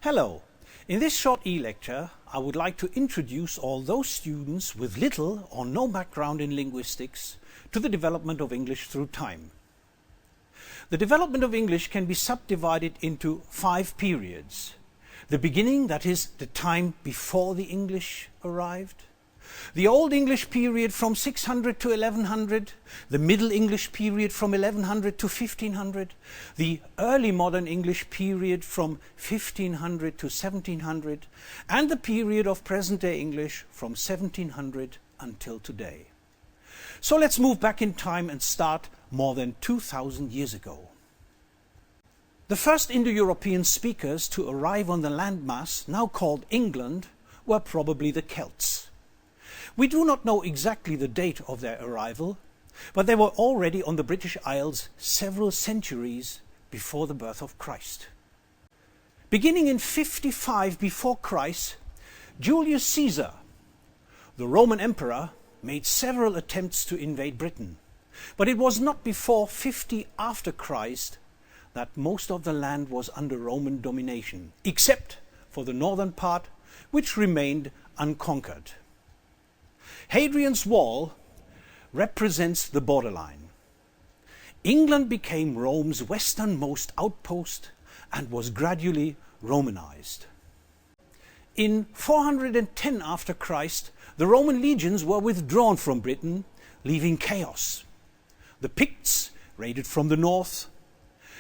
Hello! In this short e-lecture, I would like to introduce all those students with little or no background in linguistics to the development of English through time. The development of English can be subdivided into 5 periods. The beginning, that is, the time before the English arrived. The Old English period from 600 to 1100, the Middle English period from 1100 to 1500, the Early Modern English period from 1500 to 1700, and the period of present-day English from 1700 until today. So let's move back in time and start more than 2000 years ago. The first Indo-European speakers to arrive on the landmass, now called England, were probably the Celts. We do not know exactly the date of their arrival, but they were already on the British Isles several centuries before the birth of Christ. Beginning in 55 before Christ, Julius Caesar, the Roman Emperor, made several attempts to invade Britain, but it was not before 50 after Christ that most of the land was under Roman domination, except for the northern part, which remained unconquered. Hadrian's Wall represents the borderline. England became Rome's westernmost outpost and was gradually Romanized. In 410 after Christ, the Roman legions were withdrawn from Britain, leaving chaos. The Picts raided from the north,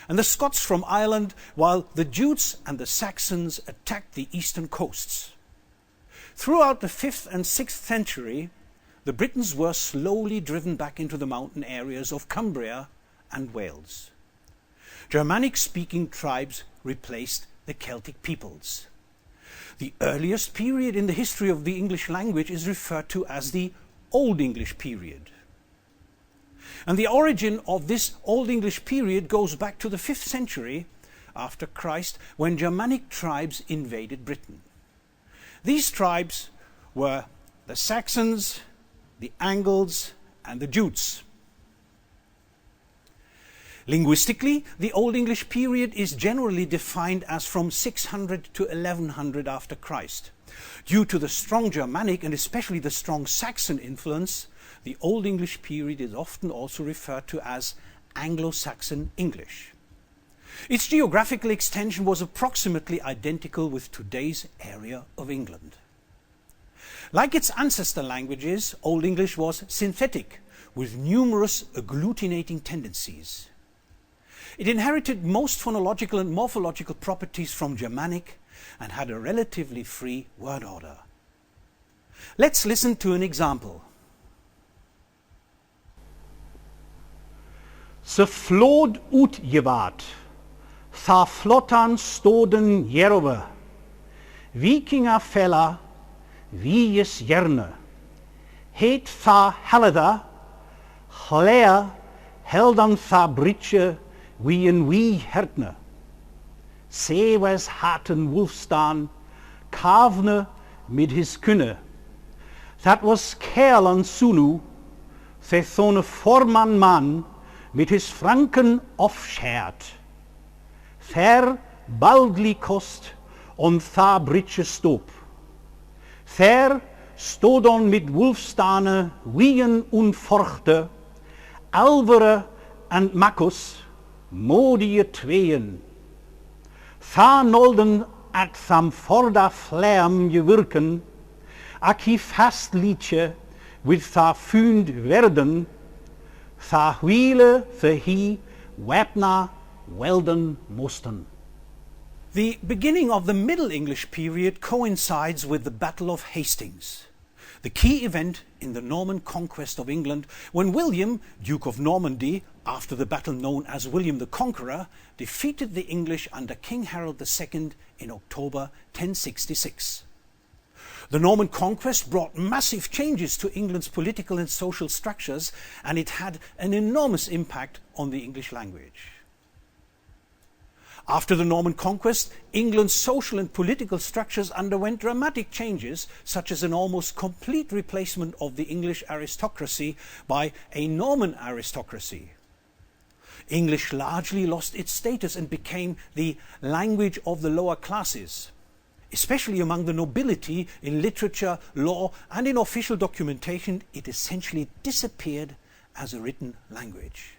and the Scots from Ireland, while the Jutes and the Saxons attacked the eastern coasts. Throughout the 5th and 6th century, the Britons were slowly driven back into the mountain areas of Cumbria and Wales. Germanic-speaking tribes replaced the Celtic peoples. The earliest period in the history of the English language is referred to as the Old English period. And the origin of this Old English period goes back to the 5th century after Christ, when Germanic tribes invaded Britain. These tribes were the Saxons, the Angles, and the Jutes. Linguistically, the Old English period is generally defined as from 600 to 1100 after Christ. Due to the strong Germanic and especially the strong Saxon influence, the Old English period is often also referred to as Anglo-Saxon English. Its geographical extension was approximately identical with today's area of England. Like its ancestor languages, Old English was synthetic, with numerous agglutinating tendencies. It inherited most phonological and morphological properties from Germanic and had a relatively free word order. Let's listen to an example. Se vloed uitgewaad, sa flottan stoden jerwe, vikinga fella, wie is jerne, heet sa helada, chlea, heldan sa britje, wie en wie herne. Se was haten wolfstaan, kavne mit his kunne. Dat was kerlan sunu, se thone forman man, mit his franken offschert. Ver baldli kost on tha britje stop. Ver stodon mit wolfstane wien unforchte, alvere en makkus, modie tweeën. Tha nolden at tham forda flam je wirken, ak hi fast liedje, with tha fund werden, tha huile ver hi wapna welden mosten. The beginning of the Middle English period coincides with the Battle of Hastings, the key event in the Norman conquest of England, when William, Duke of Normandy, after the battle known as William the Conqueror, defeated the English under King Harold II in October 1066. The Norman conquest brought massive changes to England's political and social structures, and it had an enormous impact on the English language. After the Norman conquest, England's social and political structures underwent dramatic changes, such as an almost complete replacement of the English aristocracy by a Norman aristocracy. English largely lost its status and became the language of the lower classes, especially among the nobility. In literature, law, and in official documentation, it essentially disappeared as a written language.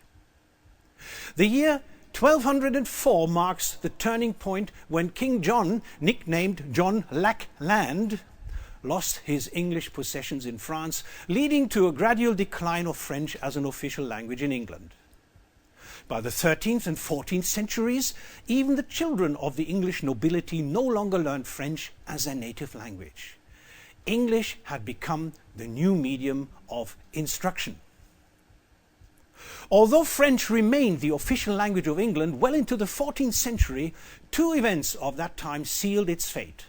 The year 1204 marks the turning point when King John, nicknamed John Lac Land, lost his English possessions in France, leading to a gradual decline of French as an official language in England. By the 13th and 14th centuries, even the children of the English nobility no longer learned French as their native language. English had become the new medium of instruction. Although French remained the official language of England well into the 14th century, two events of that time sealed its fate.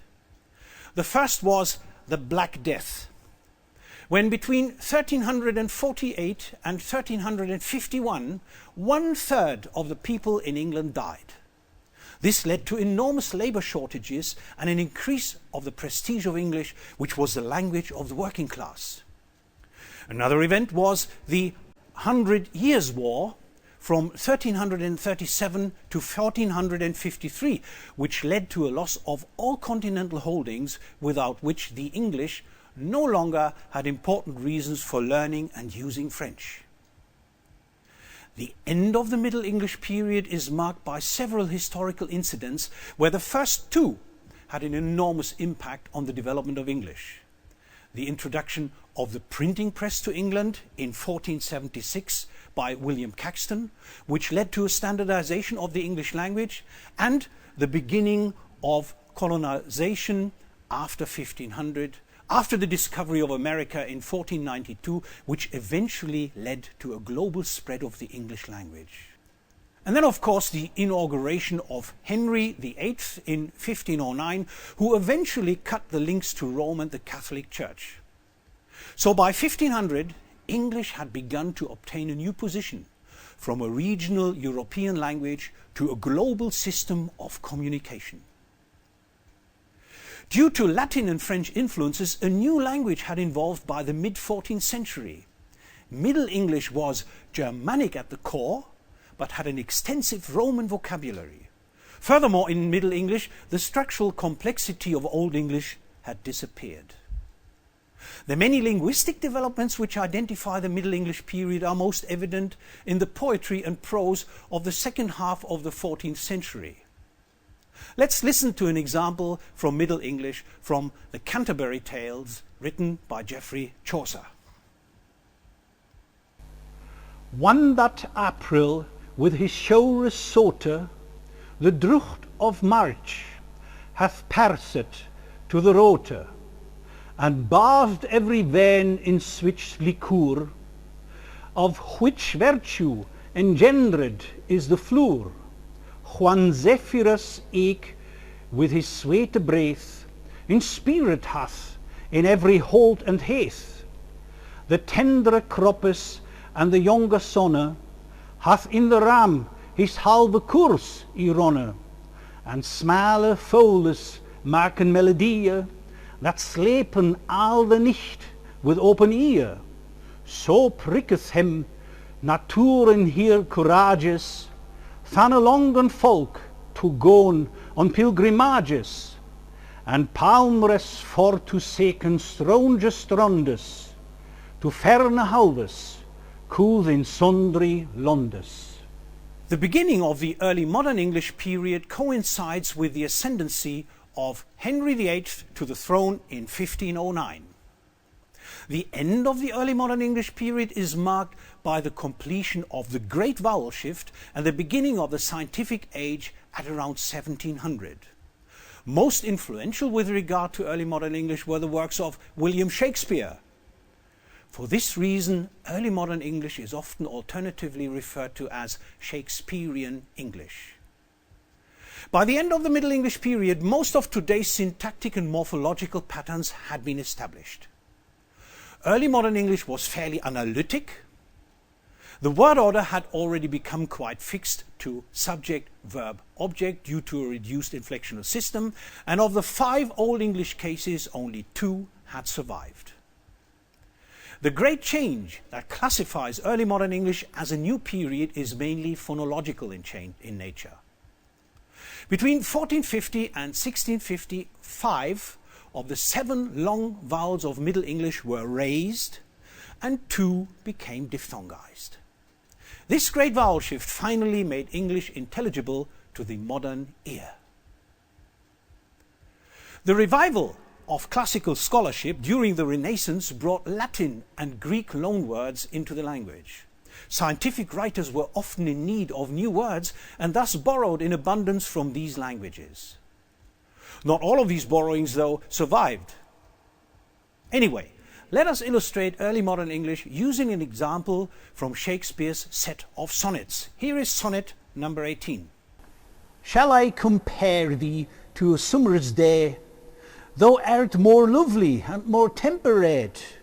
The first was the Black Death, when between 1348 and 1351, 1/3 of the people in England died. This led to enormous labour shortages and an increase of the prestige of English, which was the language of the working class. Another event was the 100 Years' War from 1337 to 1453, which led to a loss of all continental holdings, without which the English no longer had important reasons for learning and using French. The end of the Middle English period is marked by several historical incidents, where the first two had an enormous impact on the development of English. The introduction of the printing press to England in 1476 by William Caxton, which led to a standardization of the English language, and the beginning of colonization after 1500, after the discovery of America in 1492, which eventually led to a global spread of the English language. And then, of course, the inauguration of Henry VIII in 1509, who eventually cut the links to Rome and the Catholic Church. So by 1500, English had begun to obtain a new position, from a regional European language to a global system of communication. Due to Latin and French influences, a new language had evolved by the mid-14th century. Middle English was Germanic at the core, but had an extensive Roman vocabulary. Furthermore, in Middle English, the structural complexity of Old English had disappeared. The many linguistic developments which identify the Middle English period are most evident in the poetry and prose of the second half of the 14th century. Let's listen to an example from Middle English from the Canterbury Tales, written by Geoffrey Chaucer. One that April with his show resorter, the drucht of March hath parsed to the roter, and bathed every vein in switch liquor, of which virtue engendered is the floor. Juan Zephyrus eke with his sweete breath in spirit hath in every holt and heath. The tendre croppes and the younger sonne hath in the ram his halve koers ronne, and smale foles maken melodieën that slepen al de nicht with open ear. So prikketh hem naturen hier courages, than a longen volk to goon on pilgrimages, and palmres for to seken stronge strondes, to ferne halves, cool in sundry londes. The beginning of the early modern English period coincides with the ascendancy of Henry VIII to the throne in 1509. The end of the early modern English period is marked by the completion of the Great Vowel Shift and the beginning of the scientific age at around 1700. Most influential with regard to early modern English were the works of William Shakespeare. For this reason, early modern English is often alternatively referred to as Shakespearean English. By the end of the Middle English period, most of today's syntactic and morphological patterns had been established. Early modern English was fairly analytic. The word order had already become quite fixed to subject, verb, object due to a reduced inflectional system, and of the 5 Old English cases, only 2 had survived. The great change that classifies early modern English as a new period is mainly phonological in nature. Between 1450 and 1650, 5 of the 7 long vowels of Middle English were raised and 2 became diphthongized. This great vowel shift finally made English intelligible to the modern ear. The revival of classical scholarship during the Renaissance brought Latin and Greek loanwords into the language. Scientific writers were often in need of new words and thus borrowed in abundance from these languages. Not all of these borrowings, though, survived. Anyway, let us illustrate early modern English using an example from Shakespeare's set of sonnets. Here is sonnet number 18. Shall I compare thee to a summer's day? Thou art more lovely and more temperate.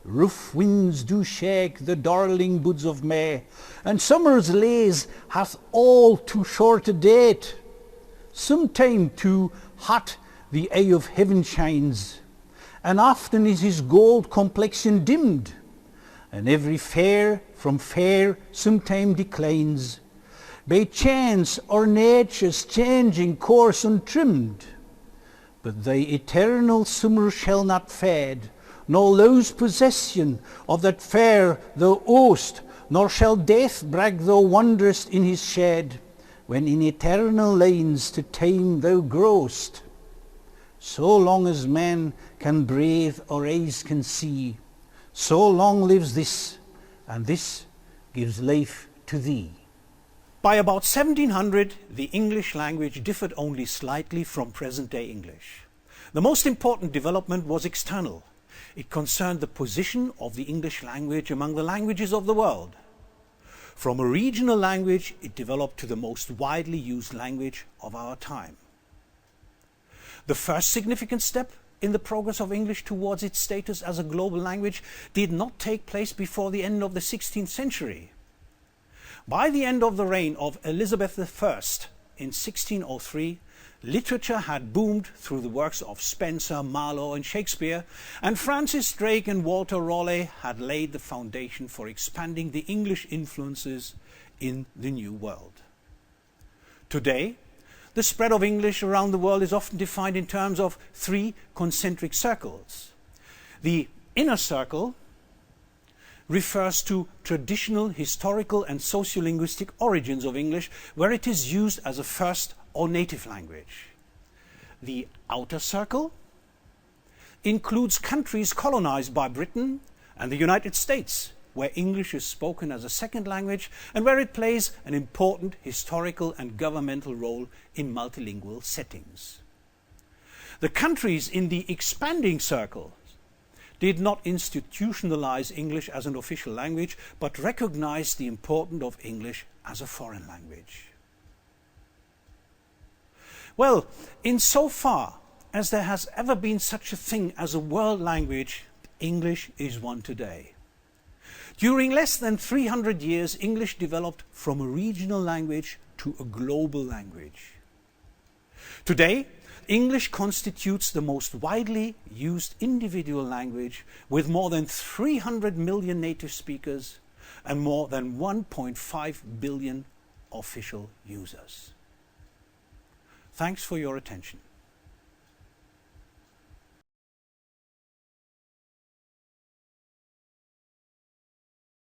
Rough winds do shake the darling buds of May, and summer's lays hath all too short a date. Sometime too hot the eye of heaven shines, and often is his gold complexion dimmed, and every fair from fair sometime declines, by chance or nature's changing course untrimmed. But thy eternal summer shall not fade, nor lose possession of that fair thou owest, nor shall death brag thou wanderest in his shade, when in eternal lines to time thou growest. So long as man can breathe or eyes can see, so long lives this, and this gives life to thee. By about 1700, the English language differed only slightly from present-day English. The most important development was external. It concerned the position of the English language among the languages of the world. From a regional language, it developed to the most widely used language of our time. The first significant step in the progress of English towards its status as a global language did not take place before the end of the 16th century. By the end of the reign of Elizabeth I in 1603, literature had boomed through the works of Spenser, Marlowe and Shakespeare, and Francis Drake and Walter Raleigh had laid the foundation for expanding the English influences in the New World. Today, the spread of English around the world is often defined in terms of 3 concentric circles. The inner circle refers to traditional historical and sociolinguistic origins of English, where it is used as a first or native language. The outer circle includes countries colonized by Britain and the United States, where English is spoken as a second language and where it plays an important historical and governmental role in multilingual settings. The countries in the expanding circle did not institutionalize English as an official language, but recognized the importance of English as a foreign language. Well, insofar as there has ever been such a thing as a world language, English is one today. During less than 300 years, English developed from a regional language to a global language. Today, English constitutes the most widely used individual language with more than 300 million native speakers and more than 1.5 billion official users. Thanks for your attention.